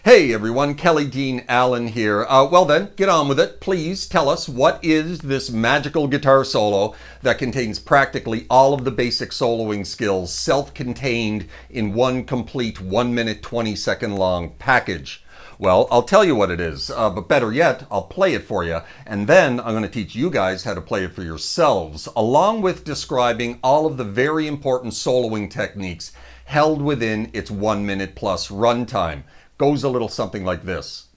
Hey everyone, Kelly Dean Allen here. Well then, get on with it. Please tell us, what is this magical guitar solo that contains practically all of the basic soloing skills self-contained in one complete 1 minute 20-second long package? Well, I'll tell you what it is, but better yet, I'll play it for you, and then I'm going to teach you guys how to play it for yourselves, along with describing all of the very important soloing techniques held within its 1 minute plus runtime. Goes a little something like this.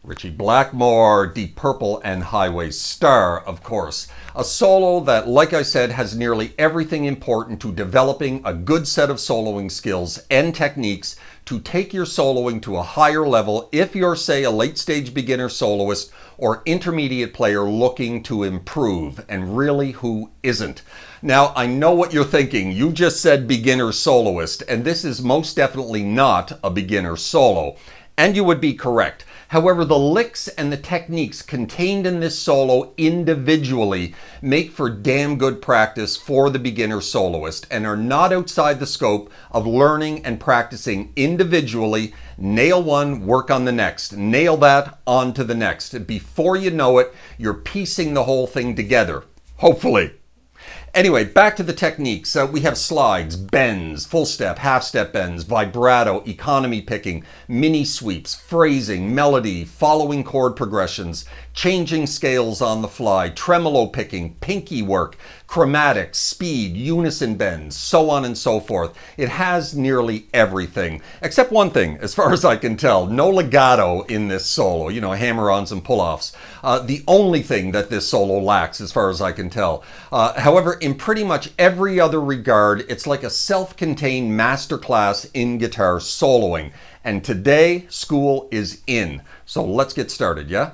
Ritchie Blackmore, Deep Purple, and Highway Star, of course. A solo that, like I said, has nearly everything important to developing a good set of soloing skills and techniques to take your soloing to a higher level if you're, say, a late-stage beginner soloist or intermediate player looking to improve. And really, who isn't? Now, I know what you're thinking. You just said beginner soloist, and this is most definitely not a beginner solo. And you would be correct. However, the licks and the techniques contained in this solo individually make for damn good practice for the beginner soloist and are not outside the scope of learning and practicing individually. Nail one, work on the next. Nail that, on to the next. Before you know it, you're piecing the whole thing together. Hopefully. Anyway, back to the techniques. We have slides, bends, full step, half step bends, vibrato, economy picking, mini sweeps, phrasing, melody, following chord progressions, changing scales on the fly, tremolo picking, pinky work, chromatics, speed, unison bends, so on and so forth. It has nearly everything, except one thing, as far as I can tell. No legato in this solo, hammer-ons and pull-offs. The only thing that this solo lacks, as far as I can tell. However, in pretty much every other regard, it's like a self-contained masterclass in guitar soloing. And today, school is in. So let's get started, yeah?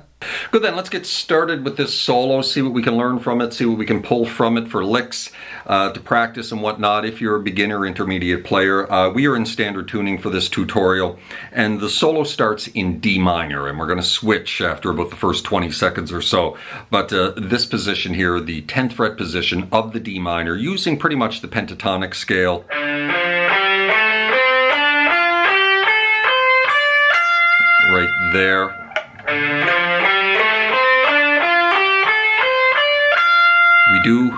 Good then, let's get started with this solo, see what we can learn from it, see what we can pull from it for licks to practice and whatnot if you're a beginner intermediate player. We are in standard tuning for this tutorial, and the solo starts in D minor, and we're going to switch after about the first 20 seconds or so. But this position here, the 10th fret position of the D minor, using pretty much the pentatonic scale. Right there. We do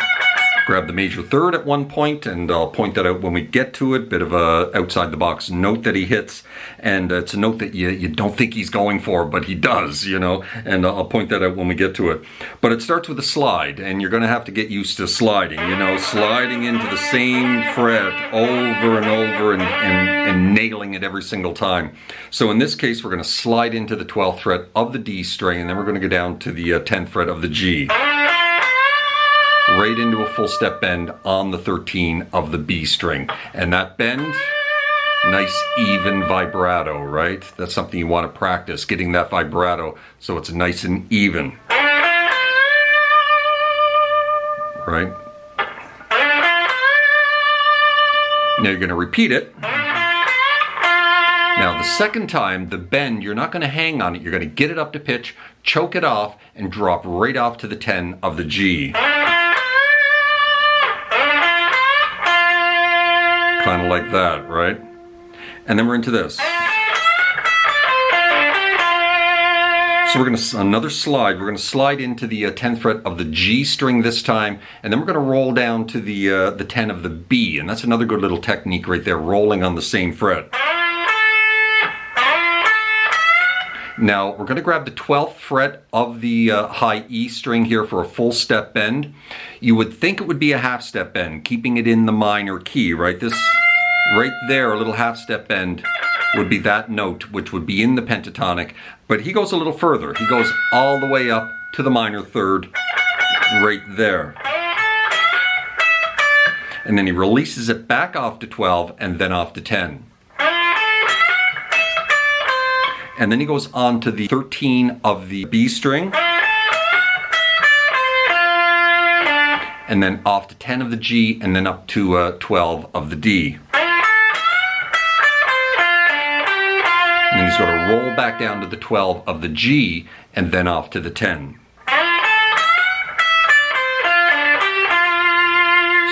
grab the major third at one point, and I'll point that out when we get to it. Bit of a outside the box note that he hits, and it's a note that you don't think he's going for, but he does, and I'll point that out when we get to it. But it starts with a slide, and you're going to have to get used to sliding, sliding into the same fret over and over and nailing it every single time. So in this case, we're going to slide into the 12th fret of the D string, and then we're going to go down to the 10th fret of the G. Right into a full step bend on the 13 of the B string. And that bend, nice even vibrato, right? That's something you want to practice, getting that vibrato so it's nice and even. Right? Now you're going to repeat it. Now the second time, the bend, you're not going to hang on it. You're going to get it up to pitch, choke it off, and drop right off to the 10 of the G. Kind of like that, right? And then we're into this. So we're going to, another slide, we're going to slide into the 10th fret of the G string this time, and then we're going to roll down to the 10 of the B, and that's another good little technique right there, rolling on the same fret. Now we're going to grab the 12th fret of the high E string here for a full step bend. You would think it would be a half step bend, keeping it in the minor key, right? This right there, a little half step bend, would be that note, which would be in the pentatonic, but he goes a little further. He goes all the way up to the minor third, right there. And then he releases it back off to 12 and then off to 10. And then he goes on to the 13 of the B string, and then off to 10 of the G, and then up to 12 of the D. And then he's going to roll back down to the 12 of the G, and then off to the 10.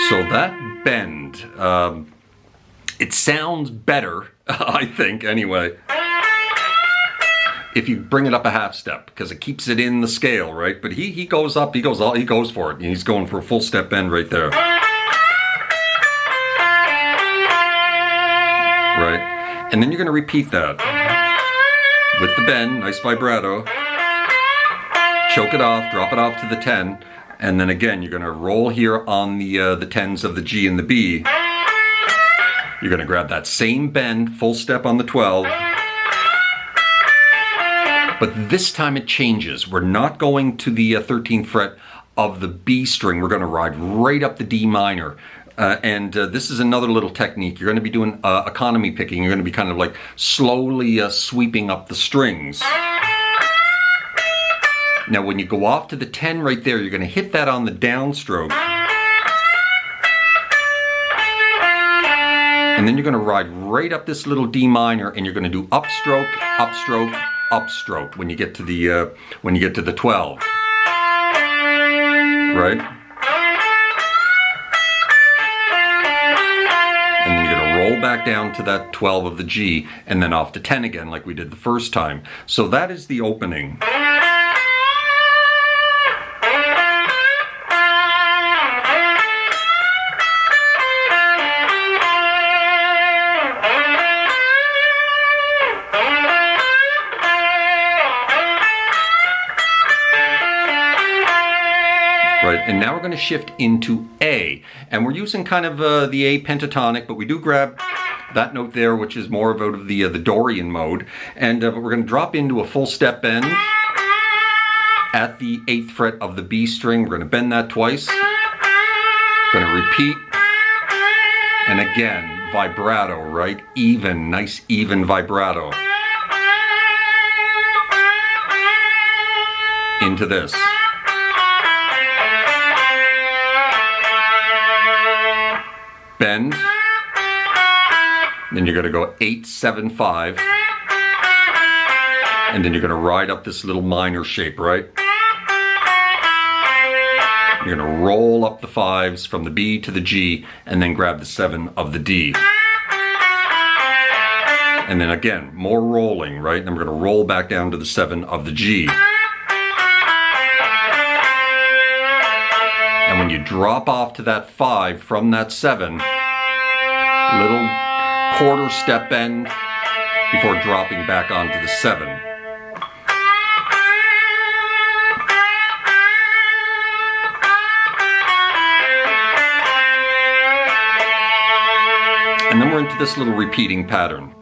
So that bend, it sounds better, I think, anyway, if you bring it up a half step, because it keeps it in the scale, right? But he goes up, he goes for it. He's going for a full step bend right there. Right? And then you're going to repeat that with the bend, nice vibrato. Choke it off, drop it off to the 10, and then again you're going to roll here on the 10s of the G and the B. You're going to grab that same bend, full step on the 12. But this time it changes. We're not going to the 13th fret of the B string. We're going to ride right up the D minor. And this is another little technique. You're going to be doing economy picking. You're going to be kind of like slowly sweeping up the strings. Now when you go off to the 10 right there, you're going to hit that on the downstroke. And then you're going to ride right up this little D minor, and you're going to do upstroke, upstroke, upstroke when you get to the 12. Right? And then you're going to roll back down to that 12 of the G, and then off to 10 again like we did the first time. So that is the opening. Right, and now we're going to shift into A, and we're using kind of the A pentatonic, but we do grab that note there, which is more out of the Dorian mode, and but we're going to drop into a full step bend at the 8th fret of the B string. We're going to bend that twice. Going to repeat, and again vibrato, right? Even, nice even vibrato into this. Bend, then you're going to go 8, 7, 5, and then you're going to ride up this little minor shape, right? You're going to roll up the 5s from the B to the G, and then grab the 7 of the D. And then again, more rolling, right? And we're going to roll back down to the 7 of the G. And when you drop off to that 5 from that 7, little quarter step bend before dropping back onto the 7. And then we're into this little repeating pattern.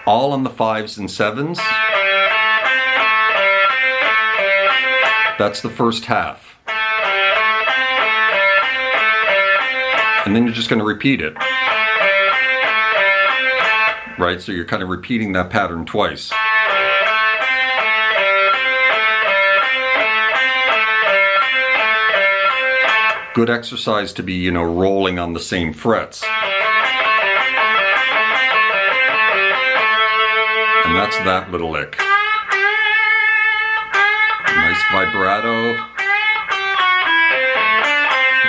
All on the 5s and 7s. That's the first half. And then you're just going to repeat it. Right? So you're kind of repeating that pattern twice. Good exercise to be, you know, rolling on the same frets. And that's that little lick. Nice vibrato.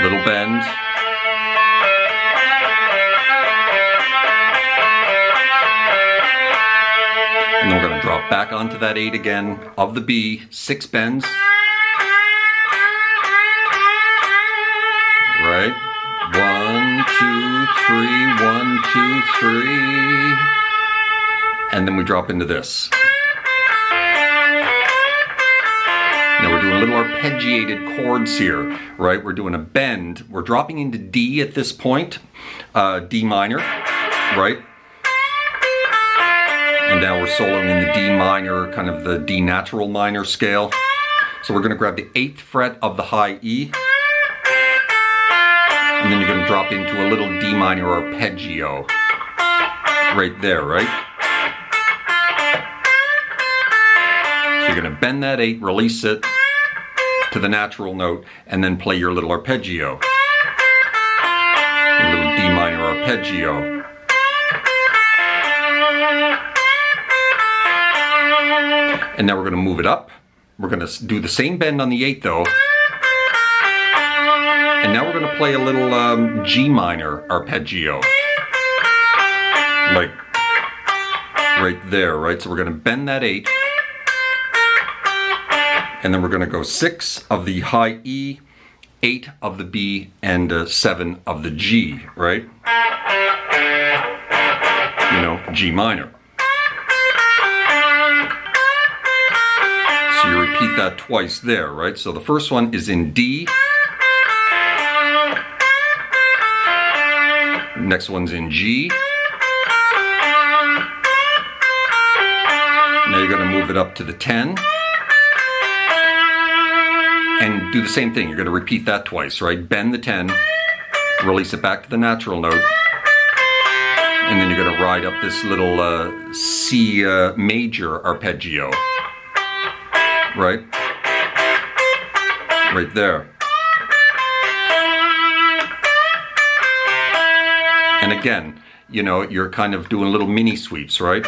Little bend. And then we're going to drop back onto that 8 again of the B, 6 bends. Right? 1, 2, 3, 1, 2, 3. And then we drop into this. Now we're doing little arpeggiated chords here, right? We're doing a bend. We're dropping into D at this point, D minor, right? And now we're soloing in the D minor, kind of the D natural minor scale. So we're going to grab the 8th fret of the high E. And then you're going to drop into a little D minor arpeggio. Right there, right? So you're going to bend that 8, release it to the natural note, and then play your little arpeggio. A little D minor arpeggio. And now we're going to move it up. We're going to do the same bend on the 8 though. And now we're going to play a little G minor arpeggio. Like right there, right? So we're going to bend that 8. And then we're going to go 6 of the high E, 8 of the B, and 7 of the G, right? You know, G minor. So you repeat that twice there, right? So the first one is in D. Next one's in G. Now you're going to move it up to the 10. And do the same thing. You're going to repeat that twice, right? Bend the 10, release it back to the natural note, and then you're going to ride up this little C major arpeggio. Right? Right there. And again, you know, you're kind of doing little mini sweeps, right?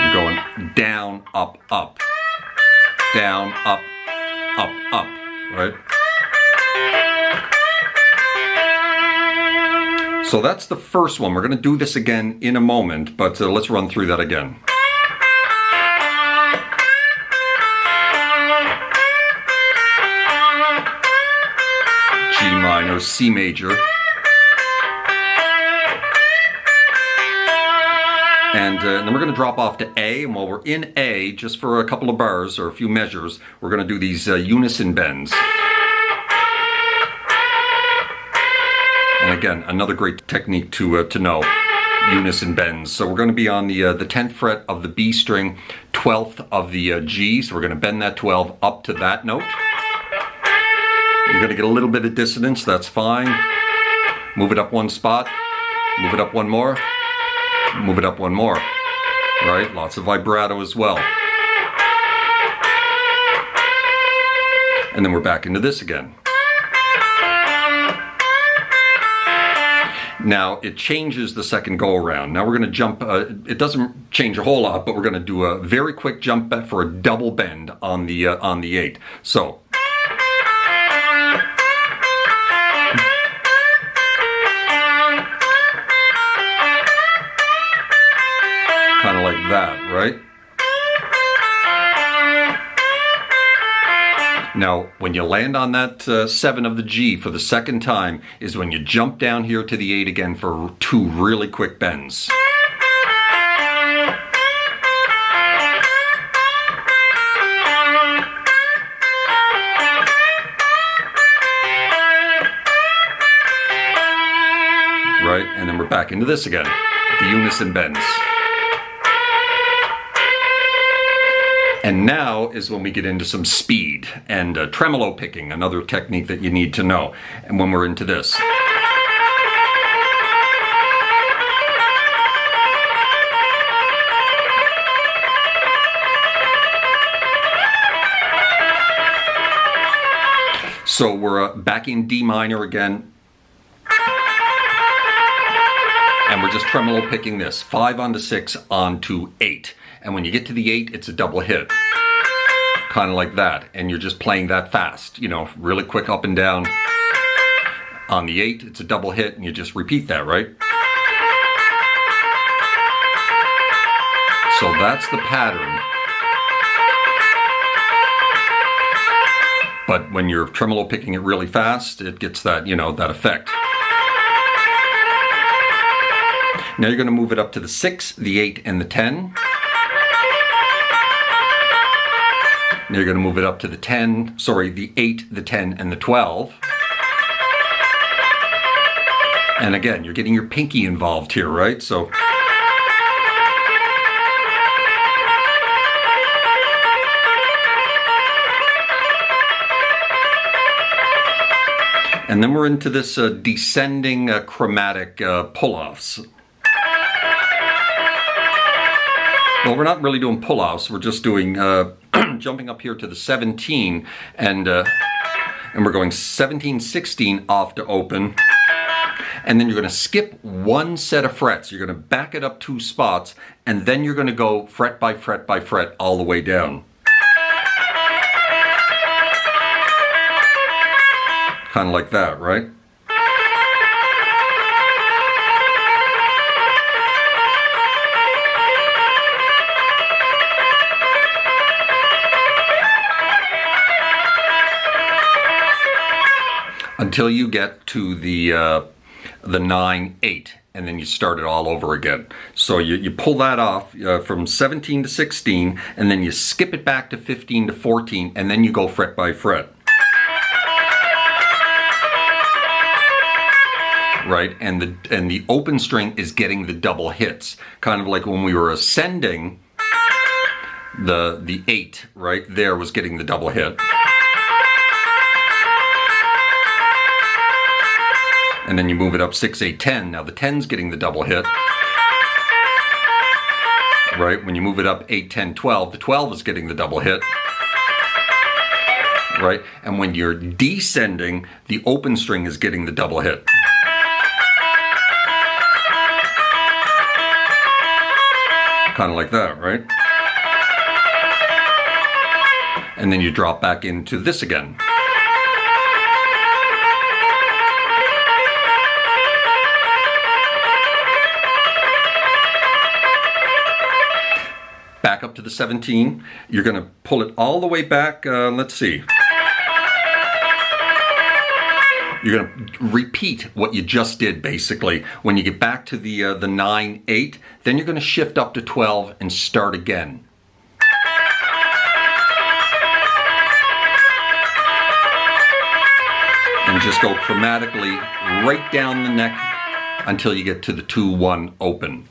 You're going down, up, up. Down, up, up, up, right? So that's the first one. We're going to do this again in a moment, but let's run through that again. G minor, C major. And then we're going to drop off to A, and while we're in A, just for a couple of bars or a few measures, we're going to do these unison bends. And again, another great technique to know, unison bends. So we're going to be on the 10th fret of the B string, 12th of the G, so we're going to bend that 12 up to that note. You're going to get a little bit of dissonance, that's fine. Move it up one spot, move it up one more. Move it up one more, right? Lots of vibrato as well. And then we're back into this again. Now it changes the second go around. Now we're going to jump, it doesn't change a whole lot, but we're going to do a very quick jump back for a double bend on the 8. So. Kind of like that, right? Now, when you land on that 7 of the G for the second time is when you jump down here to the 8 again for 2 really quick bends. Right? And then we're back into this again, the unison bends. And now is when we get into some speed and tremolo picking, another technique that you need to know. And when we're into this. So we're back in D minor again. And we're just tremolo picking this. 5 onto 6 onto 8. And when you get to the 8, it's a double hit. Kind of like that. And you're just playing that fast. You know, really quick up and down. On the 8, it's a double hit, and you just repeat that, right? So that's the pattern. But when you're tremolo picking it really fast, it gets that, you know, that effect. Now you're going to move it up to the 6, the 8, and the 10. Now you're going to move it up to the 10, sorry, the 8, the 10, and the 12. And again, you're getting your pinky involved here, right? So and then we're into this descending chromatic pull-offs. Well, we're not really doing pull-offs. We're just doing jumping up here to the 17, and we're going 17, 16 off to open. And then you're going to skip one set of frets. You're going to back it up 2 spots, and then you're going to go fret by fret by fret all the way down. Kind of like that, right? Until you get to the 9, 8, and then you start it all over again. So you pull that off from 17 to 16, and then you skip it back to 15 to 14, and then you go fret by fret. Right, and the open string is getting the double hits, kind of like when we were ascending. The 8 right there was getting the double hit, and then you move it up 6, 8, 10. Now the 10's getting the double hit. Right, when you move it up 8, 10, 12, the 12 is getting the double hit. Right, and when you're descending, the open string is getting the double hit. Kind of like that, right? And then you drop back into this again. Back up to the 17. You're going to pull it all the way back. Let's see. You're going to repeat what you just did, basically. When you get back to the 9, 8, then you're going to shift up to 12 and start again. And just go chromatically right down the neck until you get to the 2, 1 open.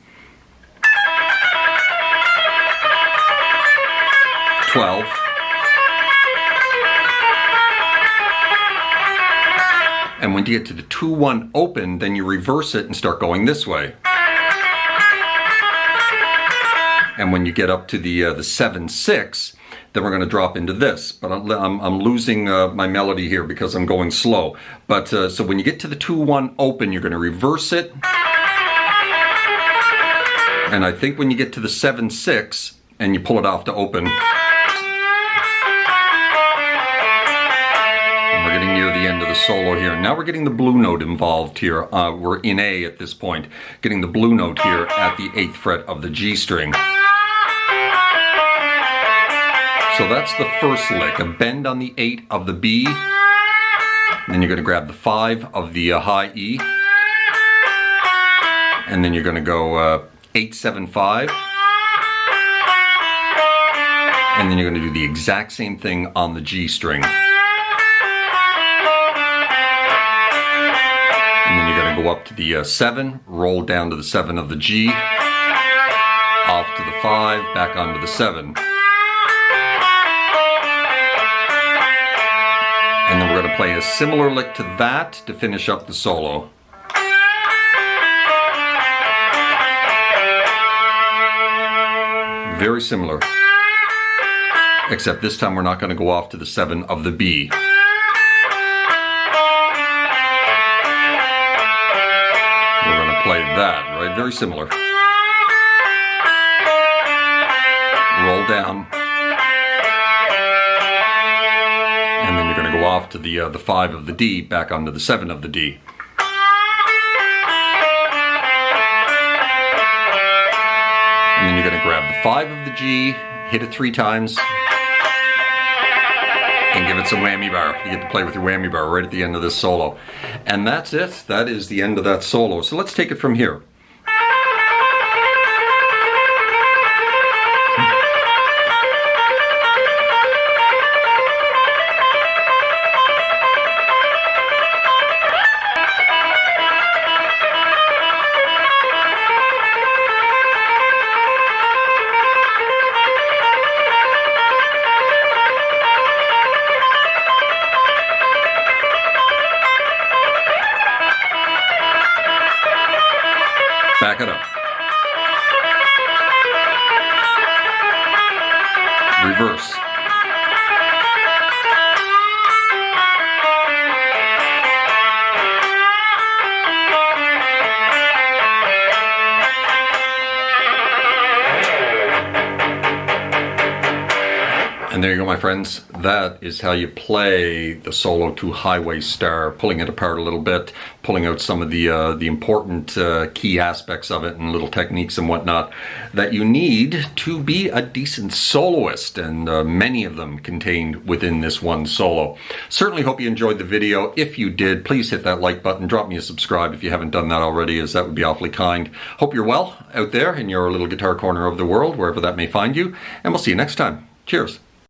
12. And when you get to the 2, 1 open, then you reverse it and start going this way. And when you get up to the 7, 6, then we're going to drop into this. But I'm losing my melody here because I'm going slow. But so when you get to the 2, 1 open, you're going to reverse it. And I think when you get to the 7, 6, and you pull it off to open, near the end of the solo here. Now we're getting the blue note involved here. We're in A at this point. Getting the blue note here at the 8th fret of the G string. So that's the first lick. A bend on the 8 of the B. And then you're going to grab the 5 of the high E. And then you're going to go 8, 7, 5. And then you're going to do the exact same thing on the G string. And then you're going to go up to the 7, roll down to the 7 of the G, off to the 5, back onto the 7. And then we're going to play a similar lick to that to finish up the solo. Very similar. Except this time we're not going to go off to the 7 of the B. play that, right? Very similar. Roll down. And then you're going to go off to the 5 of the D, back onto the 7 of the D. And then you're going to grab the 5 of the G, hit it 3 times, and give it some whammy bar. You get to play with your whammy bar right at the end of this solo. And that's it. That is the end of that solo. So let's take it from here. Back it up. Reverse. And there you go, my friends. That is how you play the solo to Highway Star, pulling it apart a little bit, pulling out some of the important key aspects of it and little techniques and whatnot that you need to be a decent soloist, and many of them contained within this one solo. Certainly hope you enjoyed the video. If you did, please hit that like button, drop me a subscribe if you haven't done that already, as that would be awfully kind. Hope you're well out there in your little guitar corner of the world, wherever that may find you, and we'll see you next time. Cheers.